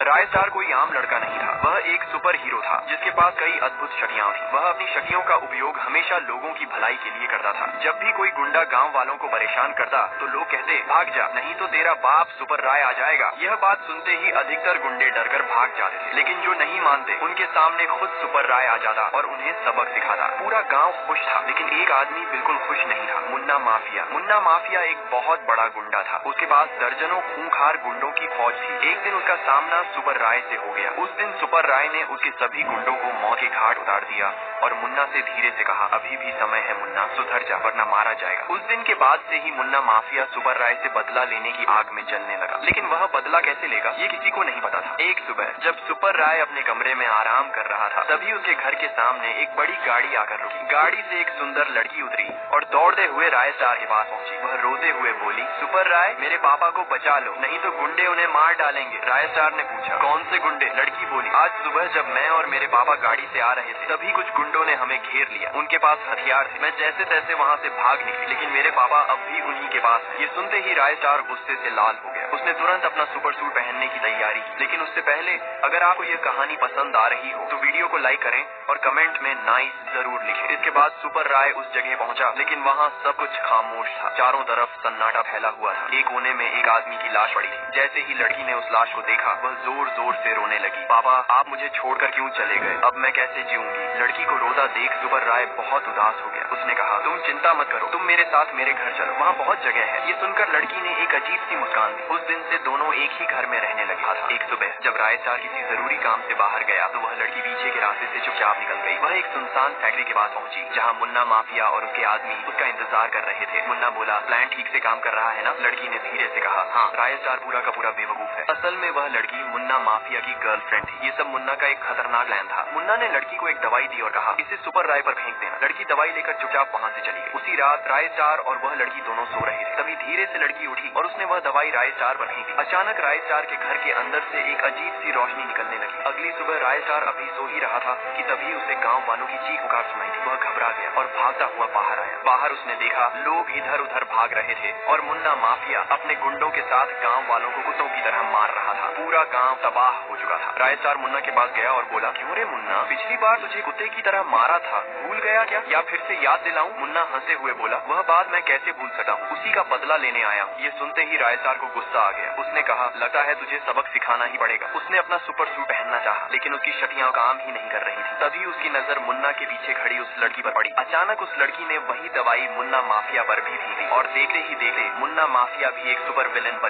राय star कोई आम लड़का नहीं था। वह एक सुपर हीरो था जिसके पास कई अद्भुत शक्तियां थी। वह अपनी शक्तियों का उपयोग हमेशा लोगों की भलाई के लिए करता था। जब भी कोई गुंडा गांव वालों को परेशान करता तो लोग कहते, भाग जा, नहीं तो तेरा बाप सुपर राय आ जाएगा। यह बात सुनते ही अधिकतर गुंडे डरकर भाग जाते थे, लेकिन जो नहीं मानते उनके सामने खुद सुपर राय आ जाता और उन्हें सबक सिखाता। पूरा गाँव खुश था, लेकिन एक आदमी बिल्कुल खुश नहीं था, मुन्ना माफिया। मुन्ना माफिया एक बहुत बड़ा गुंडा था। उसके पास दर्जनों खूंखार गुंडों की फौज थी। एक दिन उसका सामना सुपर राय से हो गया। उस दिन सुपर राय ने उसके सभी गुंडों को मौत के घाट उतार दिया और मुन्ना से धीरे से कहा, अभी भी समय है मुन्ना, सुधर जा वरना मारा जाएगा। उस दिन के बाद से ही मुन्ना माफिया सुपर राय से बदला लेने की आग में जलने लगा, लेकिन वह बदला कैसे लेगा ये किसी को नहीं पता था। एक सुबह जब सुपर राय अपने कमरे में आराम कर रहा था, तभी उसके घर के सामने एक बड़ी गाड़ी आकर रुकी। गाड़ी से एक सुंदर लड़की उतरी और दौड़ते हुए राय स्टार के पास पहुंची। वह रोते हुए बोली, सुपर राय, मेरे पापा को बचा लो, नहीं तो गुंडे उन्हें मार डालेंगे। राय स्टार ने पूछा, कौन से गुंडे? लड़की बोली, आज सुबह जब मैं और मेरे पापा गाड़ी से आ रहे थे तभी कुछ गुंडों ने हमें घेर लिया। उनके पास हथियार थे। मैं जैसे तैसे वहाँ से भाग निकली, लेकिन मेरे पापा अब भी उन्हीं के पास हैं। ये सुनते ही राय स्टार गुस्से से लाल हो गया। उसने तुरंत अपना सुपर सूट पहनने की तैयारी की, लेकिन उससे पहले अगर आपको यह कहानी पसंद आ रही हो तो वीडियो को लाइक करें और कमेंट में नाइस जरूर लिखें। इसके बाद सुपर राय उस जगह पहुंचा, लेकिन वहाँ सब कुछ खामोश था। चारों तरफ सन्नाटा फैला हुआ था। एक कोने में एक आदमी की लाश पड़ी थी। जैसे ही लड़की ने उस लाश को देखा, वह जोर जोर से रोने लगी। पापा, आप मुझे छोड़कर क्यों चले गए? अब मैं कैसे जीऊंगी? लड़की को रोता देख सुपर राय बहुत उदास हो गया। उसने कहा, तुम चिंता मत करो, तुम मेरे साथ मेरे घर चलो, वहाँ बहुत जगह है। ये सुनकर लड़की ने एक अजीब सी मुस्कान दी। उस दिन से दोनों एक ही घर में रहने लगा था। एक सुबह जब राय स्टार किसी जरूरी काम से बाहर गया तो वह लड़की पीछे के रास्ते से चुपचाप निकल गई। वह एक सुनसान फैक्ट्री के पास पहुंची, जहाँ मुन्ना माफिया और उसके आदमी उसका इंतजार कर रहे थे। मुन्ना बोला, प्लान ठीक से काम कर रहा है ना? लड़की ने धीरे से कहा, हाँ। राय स्टार पूरा का पूरा बेवकूफ है। असल में वह लड़की मुन्ना माफिया की गर्लफ्रेंड थी। ये सब मुन्ना का एक खतरनाक प्लान था। मुन्ना ने लड़की को एक दवाई दी और कहा, इसे सुपर राय पर फेंक देना। लड़की दवाई लेकर चुपचाप वहाँ से चली गई। उसी रात राय स्टार और वह लड़की दोनों सो रहे थे। तभी धीरे से लड़की उठी और उसने वह दवाई राय स्टार पर फेंक दी। अचानक राय स्टार के घर के अंदर से एक अजीब सी रोशनी निकलने लगी। अगली सुबह राय स्टार अभी सो ही रहा था कि तभी उसे गाँव वालों की चीख पुकार सुनाई दी। वह घबरा गया और भागता हुआ बाहर आया। बाहर उसने देखा लोग इधर उधर भाग रहे थे और मुन्ना माफिया अपने गुंडों के साथ गाँव वालों को कुत्तों की तरह मार रहा था। पूरा गाँव तबाह हो चुका था। राय स्टार मुन्ना के पास गया और बोला, क्यों रे मुन्ना, पिछली बार तुझे कुत्ते की तरह मारा था, भूल गया क्या? या फिर से याद दिलाऊं? मुन्ना हंसे हुए बोला, वह बात मैं कैसे भूल सकता हूँ, उसी का बदला लेने आया हूँ। ये सुनते ही राय स्टार को गुस्सा आ गया। उसने कहा, लगता है तुझे सबक सिखाना ही पड़ेगा। उसने अपना सुपर सूट पहनना चाहा, लेकिन उसकी शक्तियाँ काम ही नहीं कर रही थी। तभी उसकी नजर मुन्ना के पीछे खड़ी उस लड़की पर पड़ी। अचानक उस लड़की ने वही दवाई मुन्ना माफिया पर भी फेंकी और देखते ही देखते मुन्ना माफिया भी एक सुपर विलेन बन